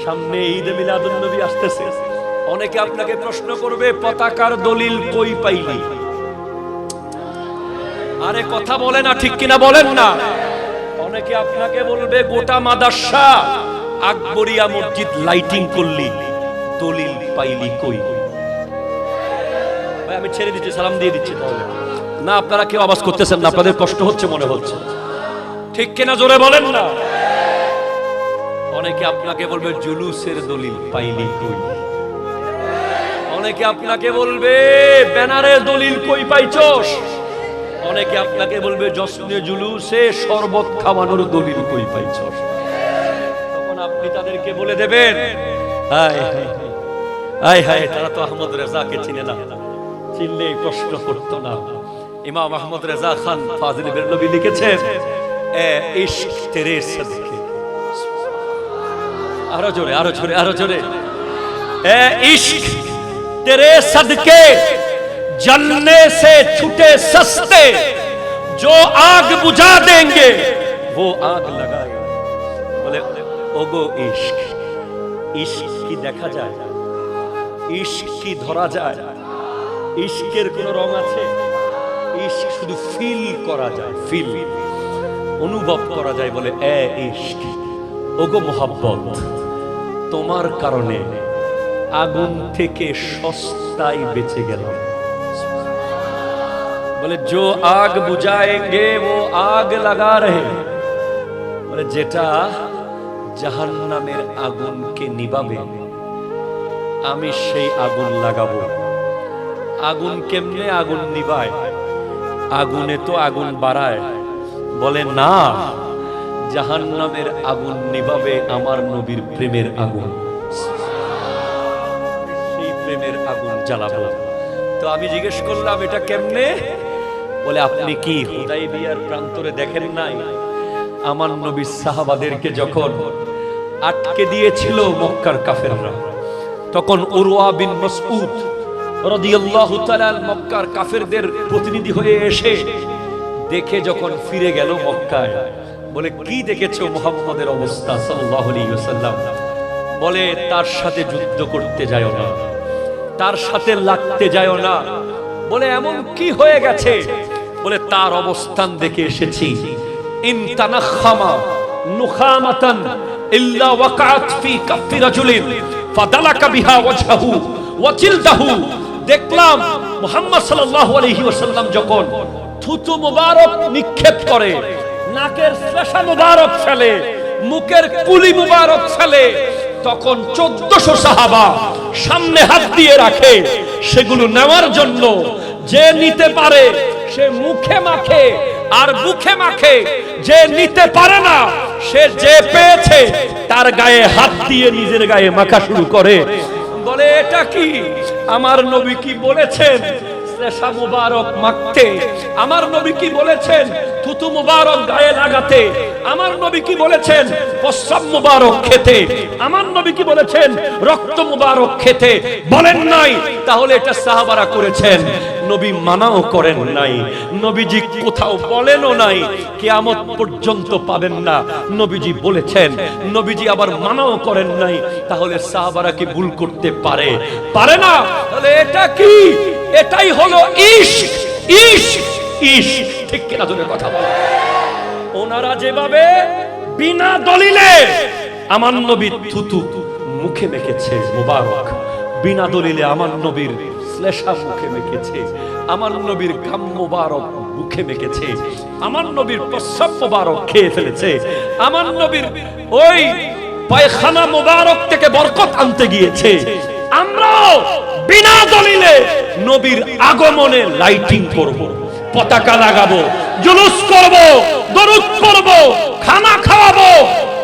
সামনে ঈদে মিলাদুন নবী আসতেছে। অনেকে আপনাকে প্রশ্ন করবে পতাকার দলিল কই পাইলি? আরে কথা বলে না, ঠিক কিনা বলেন না? অনেকে আপনাকে বলবে গোটা মাদ্রাসা আকবরিয়া মসজিদ লাইটিং করলি, দলিল পাইলি কই? ভাই আমি ছেড়ে দিচ্ছি, সালাম দিয়ে দিচ্ছি। তাহলে না, আপনারা কেউ আওয়াজ করতেছেন না, আপনাদের কষ্ট হচ্ছে মনে হচ্ছে, ঠিক কিনা জোরে বলেন না? অনেকে আপনাকে বলবে জুলুসের দলিল পাইলি কই? অনেকে আপনাকে বলবে ব্যানারের দলিল কই পাইছস? অনেকে আপনাকে বলবে জশ্নে জুলুসে শরবত খাওয়ানোর দলিল কই পাইছস? তখন আপনি তাদেরকে বলে দেবেন, হায় হায় হায়, তারা তো আহমদ রেজাকে চিনে না, চিনলে প্রশ্ন করতো না। ইমাম আহমদ রেজা খান ফাজিল বেরলভী লিখেছেন, এ ইশক তেরে সদকে, আরো জোরে আরো জোরে আরো জোরে, এ ইশক तेरे सदके जलने से छूटे सस्ते, जो आग बुझा देंगे वो आग लगाए। बोले ओगो इश्क, इश्क की देखा যায়, इश्क की ধরা যায়, ইশকের কোন রং আছে? ইশক শুধু ফিল করা যায়, ফিল অনুভব করা যায়। বলে এ ইশক, ওগো মোহাব্বত, তোমার কারণে আগুন থেকে সস্তায় বেঁচে গেলাম। বলে जो आग बुझाएंगे वो आग लगा रहे, বলে যেটা জাহান্নামের আগুনকে নিভাবে আমি সেই আগুন লাগাবো। আগুন কেমনে আগুন নিভায়? আগুনে তো আগুন বাড়ায়। বলে না, জাহান্নামের আগুন নিভাবে আমার নবীর প্রেমের আগুন, প্রেমের আগুন জ্বালাবো। তো আমি জিজ্ঞেস করলাম এটা কেমনে? বলে আপনি কি হুদাইবিয়ার প্রান্তরে দেখেন নাই? আমার নবী সাহাবাদেরকে যখন আটকে দিয়েছিল মক্কার কাফেররা, তখন উরওয়া বিন মাসউদ রাদিয়াল্লাহু তাআলা মক্কার কাফেরদের প্রতিনিধি হয়ে এসে দেখে যখন ফিরে গেল মক্কায়, বলে কি দেখেছো মুহাম্মদের অবস্থা সাল্লাল্লাহু আলাইহি ওয়াসাল্লাম? বলে তার সাথে যুদ্ধ করতে যাও না, তার সাথে লাগতে যায় না। বলে এমন কি হয়ে গেছে? বলে তার অবস্থান দেখে এসেছি, ইন তানাখামা নুখামাতান ইল্লা ওয়াকাত ফি কাফি রাজুলিন ফাদালাকা বিহা ওয়াজহু ওয়া জিলদাহু। দেখলাম মুহাম্মদ সাল্লাল্লাহু আলাইহি ওয়াসাল্লাম যখন থুতু মুবারক নিক্ষেপ করে, নাকের শ্লেষা মুবারক ফেলে, মুখের কুলি মুবারক ফেলে, তখন 1400 সাহাবা সামনে হাত দিয়ে রাখে সেগুলো নেওয়ার জন্য। যে নিতে পারে সে মুখে মাখে আর বুকে মাখে, যে নিতে পারে না সে যে পেয়েছে তার গায়ে হাত দিয়ে নিজের গায়ে মাখা শুরু করে। বলে এটা কি? আমার নবী কি বলেছেন শ্লেষা মুবারক মাখতে? আমার নবী কি বলেছেন থুতু মুবারক গায়ে লাগাতে? আমার নবী কি বলেছেন প্রস্রাব মুবারক খেতে? আমার নবী কি বলেছেন রক্ত মুবারক খেতে? বলেন নাই। তাহলে এটা সাহাবারা করেছেন, নবী মানাও করেন নাই, নবীজি কোথাও বলেনও নাই, কিয়ামত পর্যন্ত পাবেন না নবীজি বলেছেন, নবীজি আবার মানাও করেন নাই। তাহলে সাহাবারা কি ভুল করতে পারে? পারে না। তাহলে এটা কি? এটাই হলো ইশক, ইশক, ইশক। ঠিক কিনা জোরে কথা বলো। ওনারা যেভাবে বিনা দলিলে আমার নবীর থুতু মুখে মেখেছে মুবারক, বিনা দলিলে আমার নবীর শ্লেষা মুখে মেখেছে, আমার নবীর ঘাম মুবারক মুখে মেখেছে, আমার নবীর প্রস্রাব মুবারক খেয়ে ফেলেছে, আমার নবীর ওই পায়খানা মুবারক থেকে বরকত আনতে গিয়েছে। আমরাও বিনা দলিলে নবীর আগমনে লাইটিং করব, পতাকা লাগাবো, জুলুস করব, দরুদ পড়ব, খানা খাওয়াবো।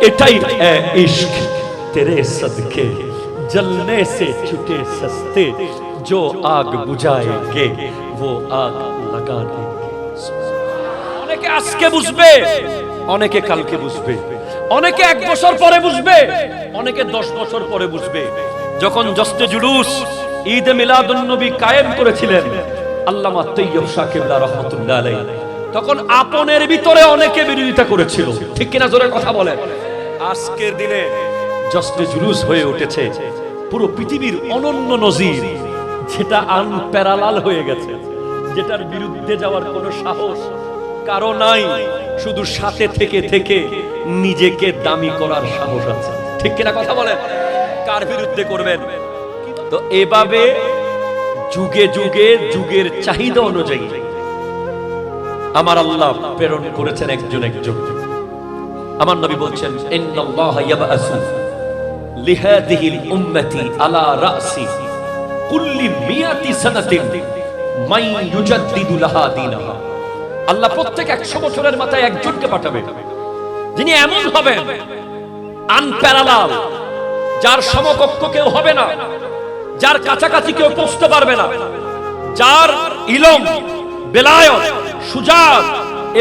এটাই ইশক। তেরে সদকে জলনে সে ছুটে সস্তে, जो आग बुझाएंगे वो आग लगा देंगे। অনেকে আজকে বুঝবে, অনেকে কালকে বুঝবে, অনেকে 1 বছর পরে বুঝবে, অনেকে 10 বছর পরে বুঝবে। যখন জশ্নে জুলুস ঈদে মিলাদুন নবী কায়েম করেছিলেন আল্লামা তৈয়ব শাহ কিবলা রাহমাতুল্লাহ আলাইহি, তখন আপনের ভিতরে অনেকে বিরোধিতা করেছিল। ঠিক কিনা জোরে কথা বলেন। আজকের দিনে জশ্নে জুলুস হয়ে উঠেছে, পুরো পৃথিবীর অনন্য নজির, যেটা আনপ্যারালাল হয়ে গেছে, যেটার বিরুদ্ধে যাওয়ার কোনো সাহস কারো নাই, শুধু সাথে থেকে থেকে নিজেকে দামি করার সাহস আছে। ঠিক কিনা কথা বলেন? কার বিরুদ্ধে করবেন? তো এভাবে যুগে যুগে যুগের চাহিদা অনুযায়ী আমার আল্লাহ প্রেরণ করেছেন একজন একজন। আমার নবী বলছেন, ইন্নাল্লাহা ইয়াবআসু লিহাদিহিল উম্মতি আলা রাসি কুল্লি মিয়াতি সানাতিন মান ইউজাদ্দিদু লাহা দীনাহা। আল্লাহ প্রত্যেক 100 বছরের মাথায় একজনকে পাঠাবে, যিনি এমন হবেন আনপ্যারালাল, যার সমকক্ষ কেউ হবে না, যার কাছাকাছি কেউ পৌঁছতে পারবে না, যার ইলম, বেলায়ত, সুজাত,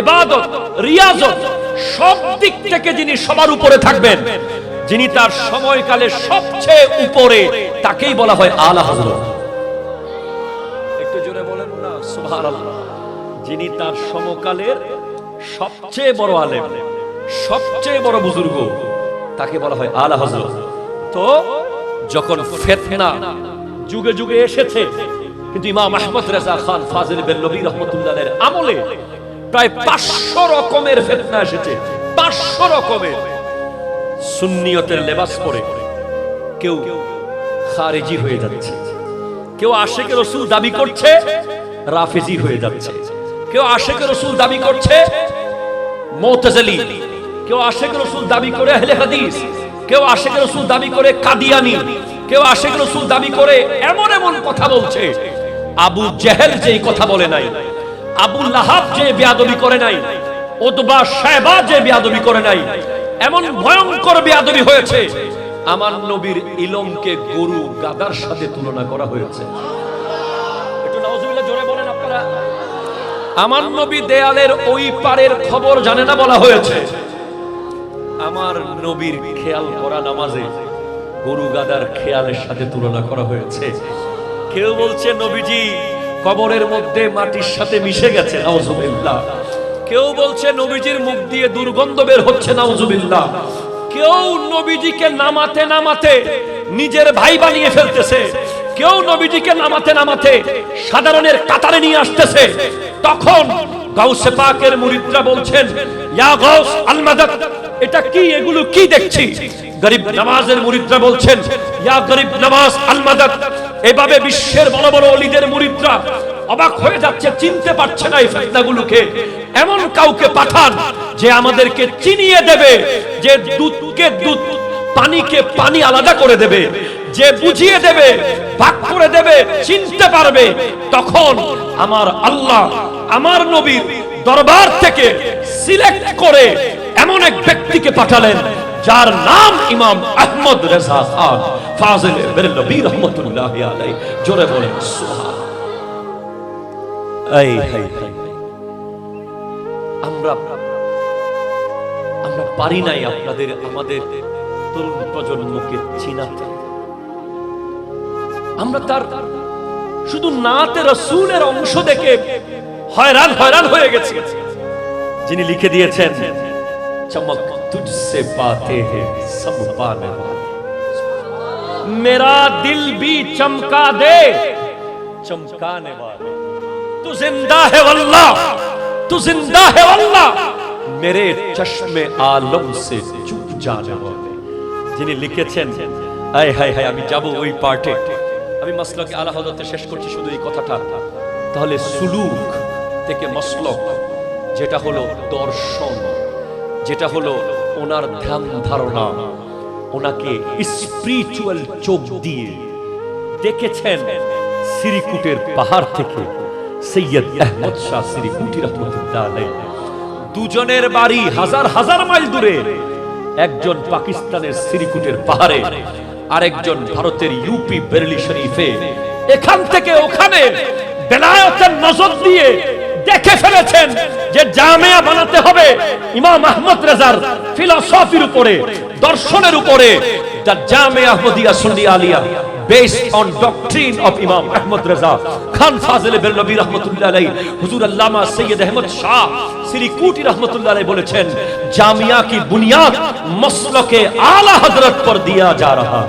ইবাদত, রিয়াজত সব দিক থেকে যিনি সবার উপরে থাকবেন, যিনি তার সময়কালে সবচেয়ে উপরে, তাকেই বলা হয় আলা হযরত। একটু জোরে বলেন না সুবহানাল্লাহ। যিনি তার সমকালের সবচেয়ে বড় আলেম, সবচেয়ে বড় বুজুর্গ, তাকে বলা হয় আলা হযরত। তো যখন ফিতনা যুগে যুগে এসেছে, কিন্তু ইমাম আহমদ রেজা খান ফাজিল বেরলভী রাহমাতুল্লাহের আমলে প্রায় 500 রকমের ফিতনা এসেছে, 500 রকমের। সুন্নিয়তের লেবাস পরে কেউ খারেজি হয়ে যাচ্ছে, কেউ আশিকে রাসূল দাবি করছে রাফিজি হয়ে যাচ্ছে, কেউ আশিকে রাসূল দাবি করছে মুতাজিলি, কেউ আশিকে রাসূল দাবি করে আহলে হাদিস, কেউ আশিকে রাসূল দাবি করে কাদিয়ানি, কেউ আশিকে রাসূল দাবি করে এমন এমন কথা বলছে। আবু জেহেল যেই কথা বলে নাই, আবু লাহাব যে বেয়াদবি করে নাই, উতবা শায়বা যে বেয়াদবি করে নাই, এমন ভয়ঙ্কর বেয়াদবি হয়েছে। আমার নবীর ইলমকে গরু গাদার সাথে তুলনা করা হয়েছে। একটু নাউজুবিল্লাহ জোরে বলেন আপনারা। আমার নবী দেয়ালের ওই পারের খবর জানে না বলা হয়েছে। আমার নবীর খেয়াল করা নামাজে গরু গাদার খেয়ালের সাথে তুলনা করা হয়েছে। কেউ বলছে নবীজি কবরের মধ্যে মাটির সাথে মিশে গেছে, নাউজুবিল্লাহ। কেউ বলছে নবীজির মুখ দিয়ে দুর্গন্ধ বের হচ্ছে, নাউজুবিল্লাহ। কেউ নবীজিকে নামাতে নামাতে নিজের ভাই বানিয়ে ফেলতেছে, কেউ নবীজিকে নামাতে নামাতে সাধারণের কাতারে নিয়ে আসতেছে। তখন গাউসে পাকের মুরিদরা বলছেন, ইয়া গাউস আল মাদাদ, এটা কি, এগুলো কি দেখছি? গরিব নওয়াজের মুরিদরা বলছেন, ইয়া গরিব নওয়াজ আল মাদাদ। এভাবে বিশ্বের বড় বড় ওলিদের মুরিদরা অবাক হয়ে যাচ্ছে, চিনতে পারছে না এই ফিতনাগুলোকে। এমন কাউকে পাঠান যে আমাদেরকে চিনিয়ে দেবে, যে দুধকে দুধ, পানিকে পানি আলাদা করে দেবে, যে বুঝিয়ে দেবে, ভাগ করে দেবে, চিনতে পারবে। তখন আমার আল্লাহ আমার নবীর দরবার থেকে সিলেক্ট করে এমন এক ব্যক্তিকে পাঠালেন, যার নাম ইমাম আহমদ রেজা খান ফাজিল বেরলভী রাহমাতুল্লাহি আলাইহি। জোরে বলেন সুবহান। এই আমরা পারি নাই আপনাদের, আমাদের তরুণ প্রজন্মকে চিনাতে। আমরা তার শুধু নাতে রাসূলের অংশ দেখে হয়রান হয়রান হয়ে গেছি। যিনি লিখে দিয়েছেন, চমক তুঝসে পাতে हैं सब पाने वाले, मेरा दिल भी चमका दे चमकाने वाले, तू जिंदा है वल्लाह, तू जिंदा है वल्लाह, मेरे चश्मे आलम से चुप जाने वाले। যিনি লিখেছেন, হায় হায় হায়, আমি যাব ওই পার্টে। আমি মাসলকে আলা হযরতে শেষ করছি শুধু এই কথাটা। তাহলে সুলুক থেকে মাসলক, যেটা হলো দর্শন, যেটা হলো ওনার ধ্যান ধারণা, ওনাকে স্পিরিচুয়াল চোখ দিয়ে দেখেছেন সিরিকুটের পাহাড় থেকে সৈয়দ আহমদ শাহ সিরিকুটি রাহমাতুল্লাহ আলাইহি। দুজনের বাড়ি হাজার হাজার মাইল দূরে, একজন পাকিস্তানের সিরিকুটের পাহাড়ে, আরেকজন ভারতের ইউপি বেরেলি শরীফে। এখান থেকে ওখানে বেলায়েতের নজর দিয়ে দেখে ফেলেছেন যে জামিয়া বানাতে হবে ইমাম আহমদ রেজার ফিলোসফির উপরে, দর্শনের উপরে। জামিয়া আহমদিয়া সুন্নি Alia based on doctrine of Imam Ahmad Raza Khan Fazil Bernabi rahmatullah alayhi Huzur Allama Sayyid Ahmad Shah Sirikuti rahmatullah alayhi বলেছেন জামিয়া কি বুনিয়াদ মাসলকে আলা হযরত पर दिया जा रहा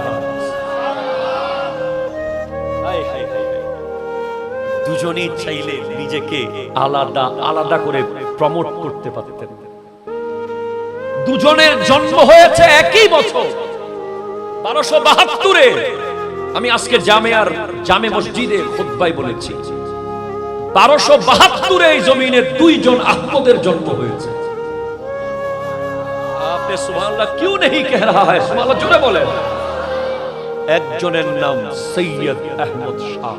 দুজনেই চাইলে নিজেকে আলাদা আলাদা করে প্রমোট করতে পারতেন দুজনের জন্ম হয়েছে একই বছর 1272 এ আমি আজকে জামে মসজিদে খুতবায় বলেছি 1272 এই জমিনে দুইজন আহমদের জন্ম হয়েছে আপনি সুবহানাল্লাহ क्यों नहीं कह रहा है সুবহানাল্লাহ জোরে বলেন একজনের নাম সৈয়দ আহমদ শাহ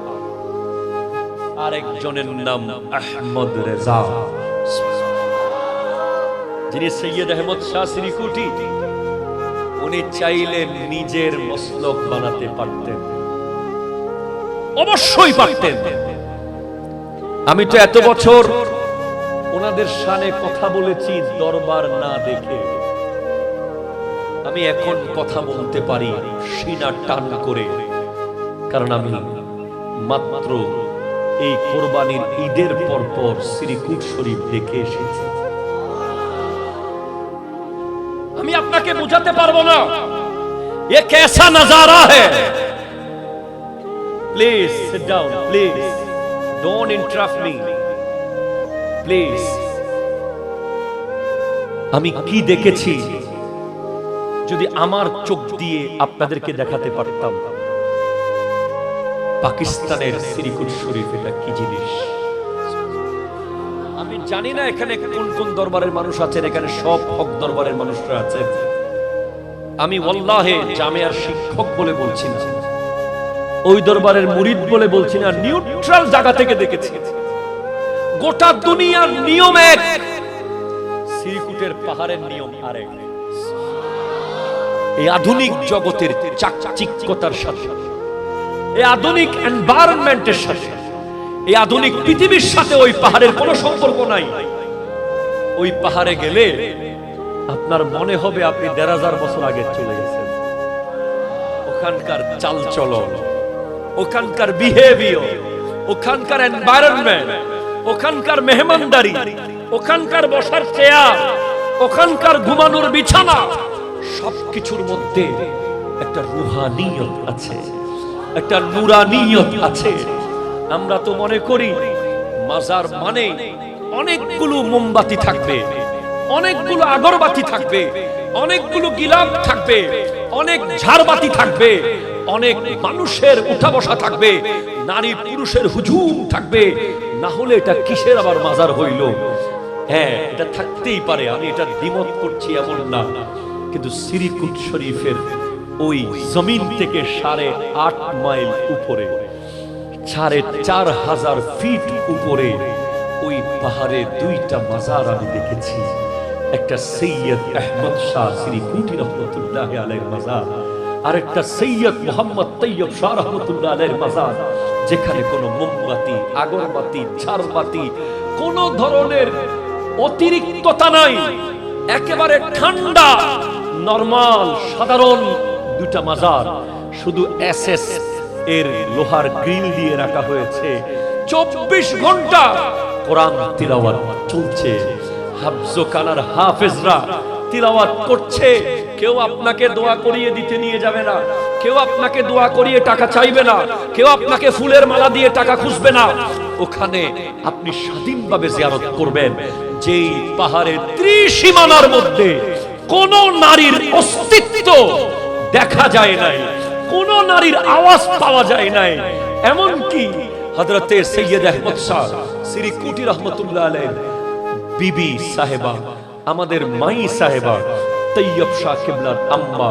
আরেকজনের নাম আহমদ রেজা যিনি সৈয়দ আহমদ শাহ সিরিকুটি উনি চাইলে নিজের মসলক বানাতে পারতেন অবশ্যই পারতেন আমি তো এত বছর ওনাদের শানে কথা বলেছি দরবার না দেখে আমি এখন কথা বলতে পারি সিনা টান করে কারণ আমি মাত্র এই কুরবানির ঈদের পর শ্রীকুট শরীফ দেখে এসেছি আমি আপনাকে বোঝাতে পারবো না ये कैसा नजारा है please sit down please don't interrupt me please আমি কি দেখেছি যদি আমার চোখ দিয়ে আপনাদেরকে দেখাতে পারতাম পাকিস্তানের শ্রীকুট শরীফ এটা কি জিনিস আমি জানি না এখানে কোন কোন দরবারের মানুষ আছেন এখানে সব হক দরবারের মানুষরা আছেন আমি ওয়াল্লাহি জামিয়ার শিক্ষক বলে বলছি না ওই দরবারের মুরিদ বলে বলছি না নিউট্রাল জায়গা থেকে দেখেছি গোটা দুনিয়ার নিয়ম এক শ্রীকুটের পাহাড়ের নিয়ম আরেক এই আধুনিক জগতের চাকচিক্যতার সাথে এই আধুনিক এনভায়রনমেন্টের সাথে এই আধুনিক পৃথিবীর সাথে ওই পাহাড়ের কোনো সম্পর্ক নাই ওই পাহাড়ে গেলে আপনার মনে হবে আপনি ১৫০০ বছর আগে চলে গেছেন ওখানকার চালচলন ওখানকার বিহেভিয়ার ওখানকার এনভায়রনমেন্ট ওখানকার মেহমানদারি ওখানকার বসার চেয়ার ওখানকার ঘুমানোর বিছানা সবকিছুর মধ্যে একটা রুহানিয়ত আছে একটা নুরানিয়ত আছে আমরা তো মনে করি মাজার মানে অনেকগুলো মোমবাতি থাকবে অনেকগুলো আগরবাতি থাকবে অনেকগুলো গিলাপ থাকবে অনেক ঝাড়বাতি থাকবে অনেক মানুষের উঠা বসা থাকবে নারী পুরুষের হুজুম থাকবে না হলে এটা কিসের আবার মাজার হইল হ্যাঁ এটা থাকতেই পারে আমি এটা দ্বিমত করছি এমন না কিন্তু শ্রীকুট শরীফের ওই জমিন থেকে ৮.৫ মাইল উপরে ৪,৫০০ ফিট উপরে ওই পাহাড়ে দুইটা মাজার আমি দেখেছি একটা সৈয়দ আহমদ শাহ শ্রীকুটি রহমতুল্লাহ আলাইহির মাজার আর একটা সৈয়দ মোহাম্মদ তৈয়ব শাহ রহমতুল্লাহ আলাইহির মাজার যেখানে কোনো মোমবাতি আগরবাতি ঝাড়বাতি কোন ধরনের অতিরিক্ততা নাই একেবারে ঠান্ডা নরমাল সাধারণ দুটা মাজার শুধু এসএস এর লোহার গ্রিল দিয়ে রাখা হয়েছে ২৪ ঘন্টা কোরআন তিলাওয়াত চলছে হাফজোখানার হাফেজরা তিলাওয়াত করছে কেউ আপনাকে দোয়া করিয়ে দিতে নিয়ে যাবে না কেউ আপনাকে দোয়া করিয়ে টাকা চাইবে না কেউ আপনাকে ফুলের মালা দিয়ে টাকা খুঁজবে না ওখানে আপনি স্বাধীনভাবে জিয়ারত করবেন যেই পাহাড়ের ত্রিসীমানার মধ্যে কোন নারীর অস্তিত্ব দেখা যায় নাই কোন নারীর আওয়াজ পাওয়া যায় নাই এমন কি হযরতে সৈয়দ আহমদ শাহ শ্রীকুটি রহমাতুল্লাহ আলাইহি বিবি সাহেবা আমাদের মাই সাহেবা তৈয়ব শাহ কিবলার আম্মা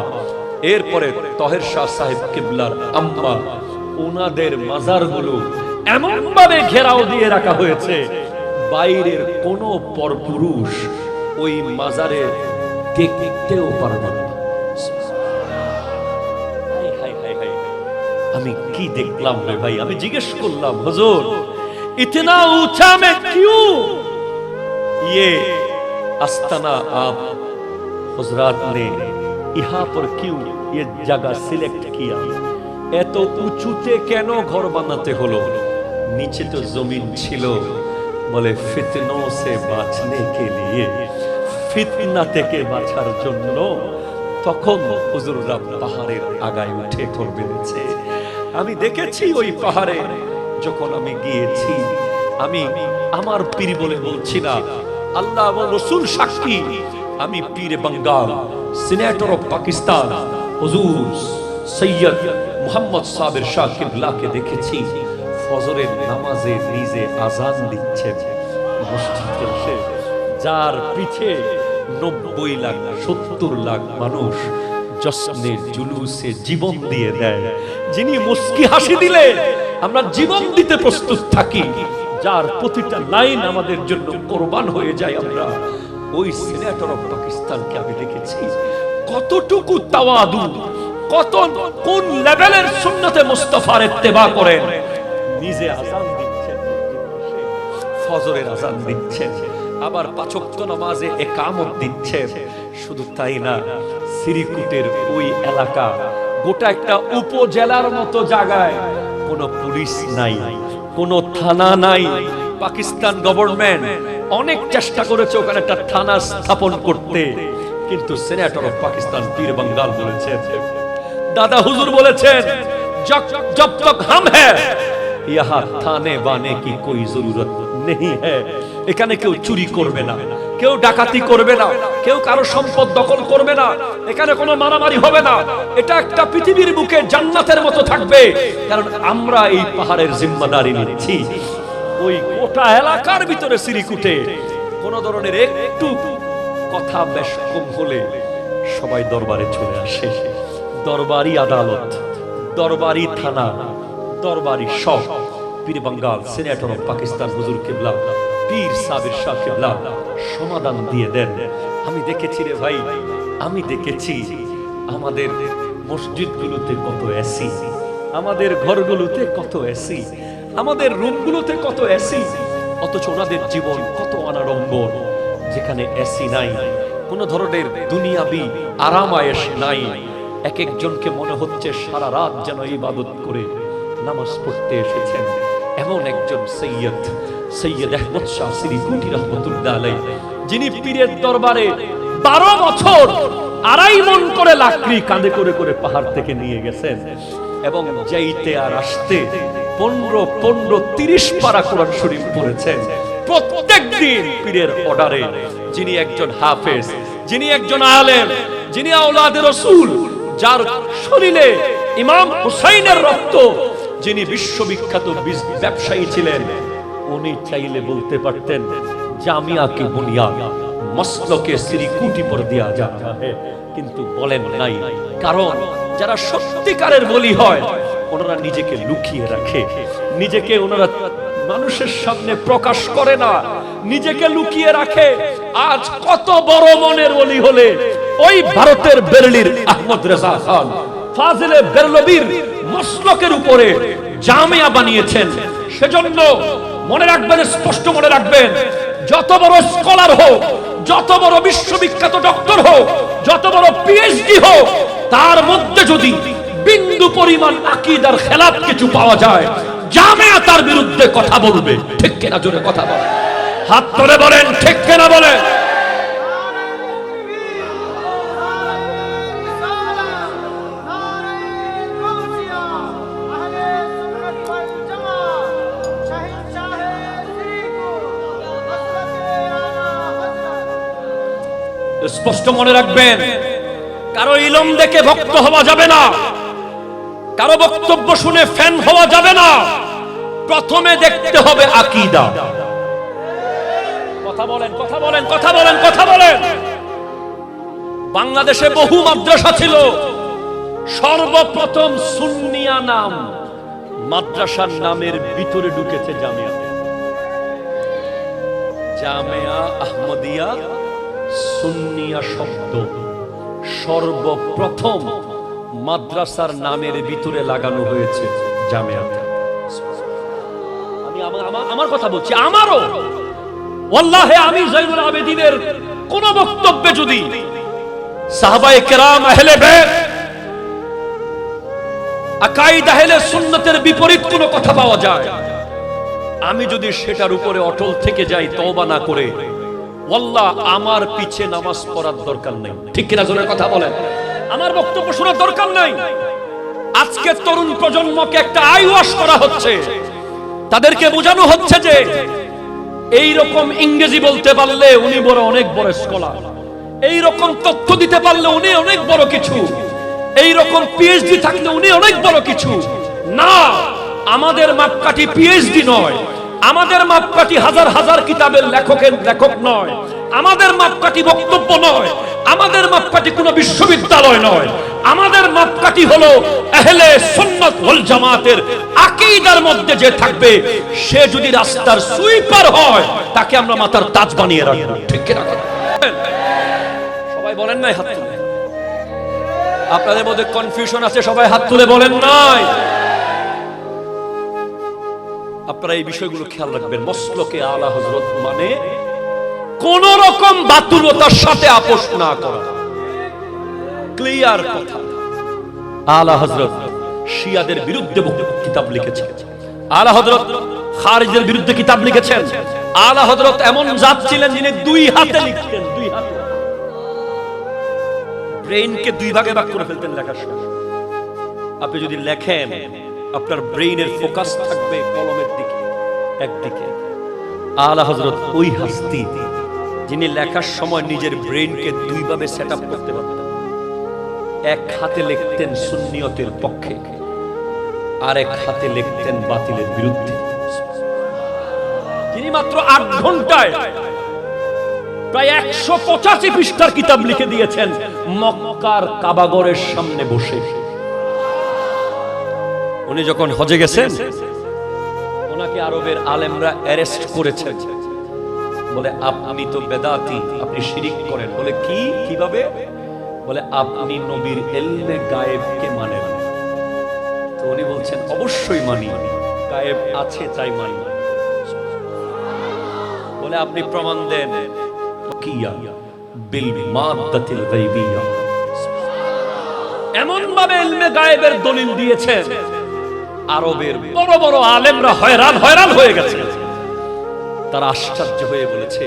এরপরে তহের শাহ সাহেব কিবলার আম্মা ওনাদের মাজারগুলো এমন ভাবে ঘেরাও দিয়ে রাখা হয়েছে বাইরের কোন পরপুরুষ ওই মাজারে দেখতেও পারবে না আমি কি দেখলাম রে ভাই আমি জিজ্ঞেস করলাম হুজুর इतना ऊंचा में क्यों ये आस्ताना आप हुजरात ने यहाँ पर क्यों ये जगह सिलेक्ट किया এত উঁচুতে কেন ঘর বানাতে হলো? নিচে তো জমিন ছিল। বলে ফিতনো সে বাঁচনে কে লিয়ে, ফিতনা থেকে বাঁচার জন্য তখন হুজুররা পাহাড়ের আগায় উঠে ঘর বেঁধেছে। আমি দেখেছি ওই পাহাড়ে যখন আমি গিয়েছি, আমি আমার পীর বলে বলছি না, আল্লাহ এবং রাসূল সাক্ষী, আমি পীর বাঙ্গাল সিনেটর অফ পাকিস্তান হুজুর সৈয়দ মোহাম্মদ সাবের শাহ কিবলাকে দেখেছি ফজরের নামাজে নিজে আজান দিচ্ছেন মসজিদে এসে, যার পিছে 90 লাখ 70 লাখ মানুষ জশ্নে জুলুসে জীবন দিয়ে দেয়, যিনি মুস্কি হাসি দিলে আমরা জীবন দিতে প্রস্তুত থাকি, যার প্রতিটা লাইন আমাদের জন্য কোরবান হয়ে যায়, আমরা ওই সিনেটর অফ পাকিস্তানকে আমি দেখেছি কতটুকু তাওয়াদু, কত কোন লেভেলের সুন্নতে মুস্তাফার ইত্তেবা করেন। নিজে আজান দিচ্ছেন, ফজরের আজান দিচ্ছেন, আবার 5 ওয়াক্ত নামাজে ইকামত দিচ্ছেন। শুধু তাই না, সিরিকুটের ওই এলাকা গোটা একটা উপজেলার মতো জায়গায় কোনো পুলিশ নাই, কোনো থানা নাই। পাকিস্তান গভর্নমেন্ট অনেক চেষ্টা করেছে ওখানে একটা থানা স্থাপন করতে, কিন্তু সিনেটর অফ পাকিস্তান পীর বাঙ্গাল বলেছেন, দাদা হুজুর বলেছেন, জব তক হাম হ্যায় ইহাঁ থানে বানে কি কোই জরুরত নেই হ্যায়। এখানে কেউ চুরি করবে না, কেউ ডাকাতি করবে না, কেউ কারো সম্পদ দখল করবে না, এখানে কোনো মারামারি হবে না। এটা একটা পৃথিবীর বুকে জান্নাতের মতো থাকবে, কারণ আমরা এই পাহাড়ের জিম্মাদারি নিচ্ছি। ওই গোটা এলাকার ভিতরে সিরিকুটে কোন ধরনের একটু কথা বেশ কম হলে সবাই দরবারে চলে আসে। দরবারি আদালত, দরবারি থানা, দরবারি সব পীর বাঙ্গাল সিনেটর অফ পাকিস্তান হুজুর কিবলা পীর সাবির শাহ কিবলা সমাধান দিয়ে দেন। আমি দেখেছি রে ভাই, আমি দেখেছি আমাদের মসজিদগুলোতে কত এসি, আমাদের ঘরগুলোতে কত এসি, আমাদের রুমগুলোতে কত এসি, অথচ ওনাদের জীবন কত অনাড়ম্বর, যেখানে এসি নাই, কোনো ধরনের দুনিয়াবি আরাম আয়েশ নাই। এক একজনকে মনে হচ্ছে সারা রাত যেন ইবাদত করে নামাজ পড়তে এসেছেন। এমন একজন সৈয়দ আহমদ শাহ সিরিকুটি রহমতুল্লাহ আলাইহি, যিনি পীরের দরবারে 12 বছর 2.5 মণ করে লাকড়ি কাঁধে করে করে পাহাড় থেকে নিয়ে গেছেন, এবং যাইতে আর আসতে 15-30 পারা কোরআন শরীফ পড়েছেন প্রত্যেক দিন পীরের অর্ডারে। যিনি একজন হাফেজ, যিনি একজন আলেম, যিনি আওলাদে রাসূল, যার শরীরে ইমাম হুসাইনের রক্ত, যিনি বিশ্ববিখ্যাত ব্যবসায়ী ছিলেন, উনি চাইলে বলতে পারতেন জামিয়া কি বুনিয়াদ মসলকে সিরিকুটি পর দেয়া যায়, কিন্তু বলেন নাই। কারণ যারা সত্যিকারের বলি হয় ওনারা নিজেকে লুকিয়ে রাখে, নিজেকে ওনারা মানুষের সামনে প্রকাশ করে না, নিজেকে লুকিয়ে রাখে। আজ কত বড় মনের ওলি হলে ওই ভারতের বেরেলির আহমদ রেজা খান ফাজিলে বেরলভীর মসলকের উপরে জামিয়া বানিয়েছেন। সেজন্য মনে রাখবেন, স্পষ্ট মনে রাখবেন, যত বড় স্কলার হোক, যত বড় বিশ্ববিখ্যাত ডক্টর হোক, যত বড় পিএইচডি হোক, তার মধ্যে যদি বিন্দু পরিমাণ আকীদার খেলাফ কিছু পাওয়া যায়, জামিয়া তার বিরুদ্ধে কথা বলবে। ঠিক কিনা? জোরে কথা বলেন, হাত তুলে বলেন ঠিক কিনা বলেন। স্পষ্ট মনে রাখবেন, কারো ইলম দেখে ভক্ত হওয়া যাবে না, কারো বক্তব্য শুনে ফ্যান হওয়া যাবে না। প্রথমে দেখতে হবে আকীদা। কথা বলেন, কথা বলেন, কথা বলেন, কথা বলেন। বাংলাদেশে বহু মাদ্রাসা ছিল, সর্বপ্রথম সুন্নিয়া নাম মাদ্রাসার নামের ভিতরে ঢুকেছে জামিয়া, জামিয়া আহমদিয়া সুন্নিয়া শব্দ সর্বপ্রথম মাদ্রাসার নামের ভিতরে লাগানো হয়েছে জামিয়াতে। আমি আমার কথা বলছি, আমারও ওয়াল্লাহি আমি যায়নুল আবেদিনের কোন বক্তব্যে যদি সাহাবায়ে কেরাম আহলে বাইত আকাইদ আহলে সুন্নতের বিপরীত কোনো কথা পাওয়া যায়, আমি যদি সেটার উপরে অটল থেকে যাই তওবা না করে, ওয়াল্লাহ আমার পিছে নামাজ পড়ার দরকার নেই। ঠিক কিনা জোরে কথা বলেন? আমার বক্তব্য শোনার দরকার নাই। আজকে তরুণ প্রজন্মকে একটা আই ওয়াশ করা হচ্ছে, তাদেরকে বোঝানো হচ্ছে যে এই রকম ইংরেজি বলতে পারলে উনি বড় অনেক বড় স্কলার, এই রকম তথ্য দিতে পারলে উনি অনেক বড় কিছু, এই রকম পিএইচডি থাকলে উনি অনেক বড় কিছু। না, আমাদের মাপকাঠি পিএইচডি নয়, আমাদের মাপকাঠি হাজার হাজার কিতাবের লেখক নয়, আমাদের মাপকাঠি বক্তব্য নয়, আমাদের মাপকাঠি কোনো বিশ্ববিদ্যালয় নয়, আমাদের মাপকাঠি হলো আহলে সুন্নাত ওয়াল জামাতের আকীদার মধ্যে যে থাকবে, সে যদি রাস্তার সুইপার হয় তাকে আমরা মাথার তাজ বানিয়ে রাখবো। ঠিক কি না? সবাই বলেন নাই হাত তুলে? আপনাদের মধ্যে কনফিউশন আছে, সবাই হাত তুলে বলেন নাই? আপনারা এই বিষয়গুলো খেয়াল রাখবেন। মসলকে আলা হযরত মানে কোন রকম বাতুলতার সাথে আপোষ না করা, ক্লিয়ার কথা। আলা হযরত শিয়াদের বিরুদ্ধে কিতাব লিখেছেন, আলা হযরত খারিজের বিরুদ্ধে কিতাব লিখেছেন। আলা হযরত এমন জাত ছিলেন যিনি দুই হাতে লিখতেন, দুই হাতে ব্রেইনকে দুই ভাগে ভাগ করে ফেলতেন লেখার সময়। আপনি যদি লেখেন আপনার ব্রেইনের ফোকাস থাকবে কলমের দিকে, একদিকে। আলা হযরত ওই হাস্তি যিনি লেখার সময় নিজের ব্রেইনকে দুই ভাবে সেটআপ করতে পারতেন। এক হাতে লিখতেন সুন্নিয়তের পক্ষে, আর এক হাতে লিখতেন বাতিলের বিরুদ্ধে। যিনি মাত্র 8 ঘন্টায় প্রায় 185 পৃষ্ঠার কিতাব লিখে দিয়েছেন মক্কার কাবাগরের সামনে বসে। উনি যখন হজে গেছেন, ওনাকে আরবের আলেমরা অ্যারেস্ট করেছেন, বলে আপনি তো বেদাতি, আপনি শিরিক করেন। বলে কি, কিভাবে? বলে আপনি নবীর ইলমে গায়েবকে মানেন। তো উনি বলছেন অবশ্যই মানি, গায়েব আছে তাই মানি। বলে আপনি প্রমাণ দেন। কিয়া বিল মাদাতিল গায়বিয়া, এমন ভাবে ইলমে গায়েবের দলিল দিয়েছেন, আরবের বড় বড় আলেমরা হয়রান হয়ে গেছে। তারা আশ্চর্য হয়ে বলেছে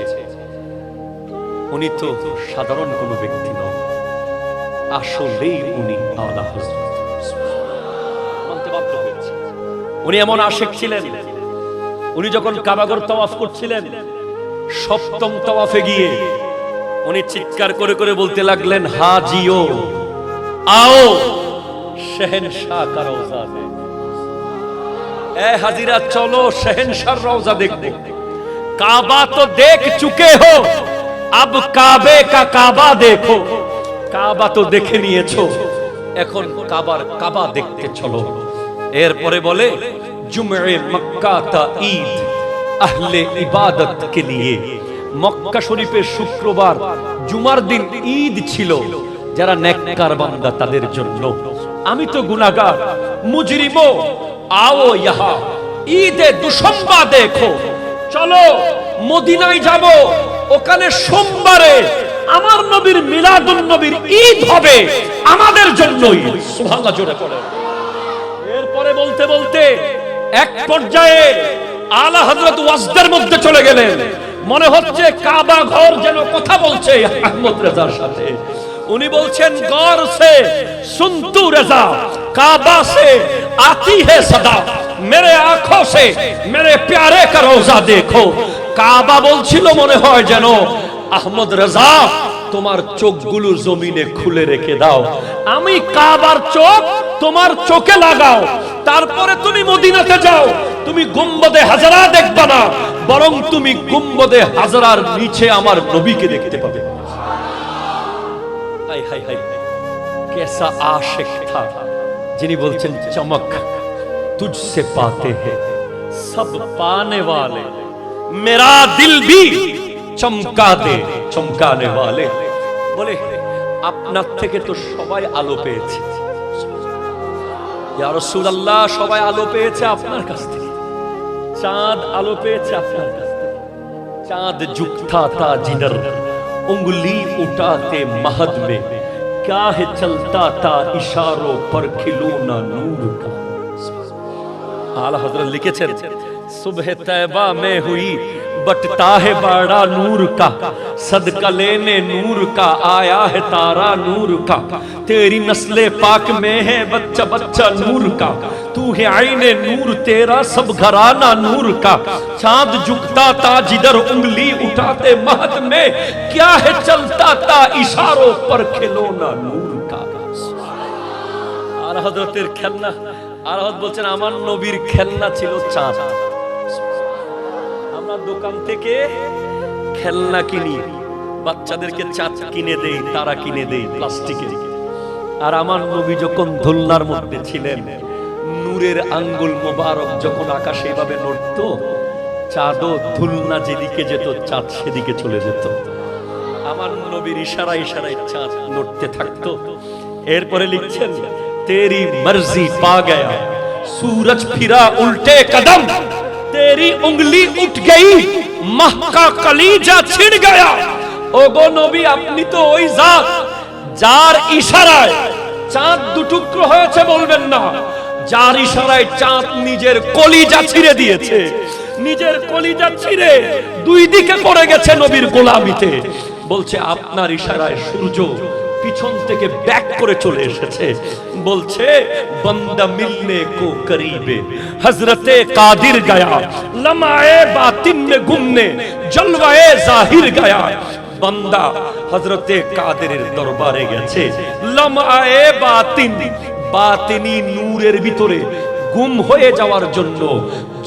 উনি তো সাধারণ কোনো ব্যক্তি নন, আসলেই উনি আলা হযরত। মানতে বাধ্য হয়েছে। উনি এমন আশিক ছিলেন, উনি যখন কাবাগর তাওয়াফ করছিলেন, 7ম তাওয়াফে গিয়ে উনি চিৎকার করে করে বলতে লাগলেন, হাজিও आओ शहनशाह का रोजा देख, ए हाजिरा चलो शहनशाह रोजा देखो। काबा तो देख चुके हो, अब काबे का काबा देखो। काबा तो देखे নিয়েছো, এখন কাবার কাবা দেখতে চলো। এরপরে বলে জুমে মক্কা তা ঈদ আহলে ইবাদত के लिए, মক্কা শরীফের শুক্রবার জুমার দিন ঈদ ছিল যারা নেককার বান্দা তাদের জন্য। আমি তো গুনাহগার, মুজরিমো आओ यहाँ ঈদে দুশম্বা দেখো। চলো মদিনায় যাব, ওখানে সোমবারে আমার নবীর মিলাদুন নবীর ঈদ হবে আমাদের জন্যই। সুবহানাল্লাহ জোরে পড়ে। এরপরে বলতে বলতে এক পর্যায়ে আলা হযরত ওয়াজদের মধ্যে চলে গেলেন। মনে হচ্ছে কাবা ঘর যেন কথা বলছে আহমদ রেজার সাথে। উনি বলছেন গौर से सुन तू रजा, काबा से आती है सदा, मेरे आंखों से मेरे प्यारे का रोजा देखो। কাবা বলছিল মনে হয় যেন আহমদ রেজা তোমার চোখগুলো জমিনে খুলে রেখে দাও, আমি কাবার চোখ তোমার চোখে লাগাও, তারপরে তুমি মদিনাতে যাও। তুমি গুম্বদে হাজরা দেখবা না, বরং তুমি গুম্বদে হাজরার নিচে আমার নবীকে দেখতে পাবে। হায় হায় হায়, कैसा आशिक था যিনি বলছেন চমক तुझसे पाते हैं सब पाने वाले, मेरा दिल भी चमका दे चमकाने वाले। বলে আপনার থেকে তো সবাই আলো পেয়েছে ইয়া রাসূলুল্লাহ, সবাই আলো পেয়েছে আপনার কাছ থেকে। চাঁদ আলো পেয়েছে আপনার কাছ থেকে। চাঁদ ঝুঁকতা था जिधर उंगली उठाते महद में, क्या है चलता था इशारों पर खिलौना नूर का। आला हजरत लिखेছেন सुबह तैबा में हुई बटता है बाड़ा नूर का, सदका लेने नूर का आया है तारा नूर का। तेरी नस्ले पाक में है बच्चा बच्चा नूर का, तू है आईने नूर तेरा सब घराना नूर का। चांद झुकता था जिधर उंगली उठाते महद में, क्या है चलता था इशारों पर खिलौना नूर का। आला हजरतेर खेलना, आला हजरत বলছেন আমার নবীর খেলনা ছিল চাঁদ। আমরা দোকান থেকে খেলনা কিনি, বাচ্চাদেরকে চাঁদ কিনে দেই, তারা কিনে দেই প্লাস্টিকের। আর আমার নবী যখন দোলনার মধ্যে ছিলেন, নূরের আঙ্গুল মোবারক যখন আকাশে এভাবে নড়তো, চাঁদও দোলনা যেদিকে যেত চাঁদ সেদিকে চলে যেত। আমার নবীর ইশারায় ইশারায় চাঁদ নড়তে থাকতো। এরপরে লিখছেন तेरी मर्जी पा गया सूरज फिरा उल्टे कदम, तेरी उंगली उठ गई माह का कलीजा छिड़ गया। ओगो नबी আপনি তো ওই জাত যার ইশারায় চাঁদ দুটুকরো হয়েছে বলবেন না, যার ইশারায় চাঁদ নিজের কলিজা ছিঁড়ে দিয়েছে, নিজের কলিজা ছিঁড়ে দুই দিকে পড়ে গেছে নবীর গোলামিতে। বলছে আপনার ইশারায় সূর্য পিছন থেকে ব্যাক করে চলে এসেছে। বলছে বন্দা মিলনে কো করিবে হযরতে কাদির গয়া, লমআয়ে বাতিন মে গুমনে জলওয়ায়ে জাহির গয়া। বান্দা হযরতে কাদেরের দরবারে গেছে, লমআয়ে বাতিন বাতিনি নূরের ভিতরে গুম হয়ে যাওয়ার জন্য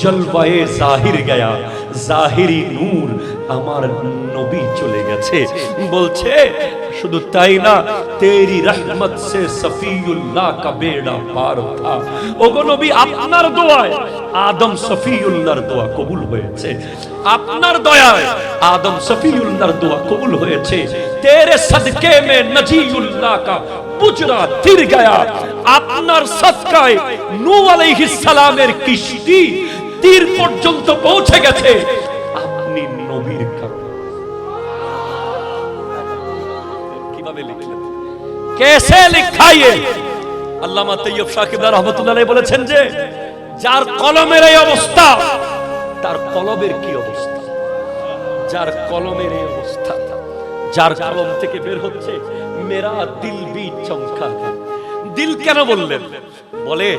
জলওয়ায়ে জাহির গয়া, জাহিরি নূর আমার নবী চলে গেছে। বলছে শুধু তাই না, তেরি রহমত সে সফিউল্লাহ কা বেড়া পার থা। ওগো নবী আপনার দোয়ায় আদম সফিউল্লাহর দোয়া কবুল হয়েছে, আপনার দয়ায় আদম সফিউল্লাহর দোয়া কবুল হয়েছে। তেরে সদকে মে নজিউল্লাহ কা বুজরা তির গয়া, আপনার সদকায় নূহ আলাইহিস সালামের কিশতি তীর পর্যন্ত পৌঁছে গেছে আপনি নবীর কারণে। কিভাবে লিখলেন, कैसे लिखा ये? আল্লামা তৈয়ব শাকিব রহমাতুল্লাহ আলাইহি বলেছেন যে যার কলমের এই অবস্থা, তার কলবের কি অবস্থা। যার কলমের এই অবস্থা, যার কলম থেকে বের হচ্ছে মেরা দিল ভি চমকা। দিল কেন বললেন? বলে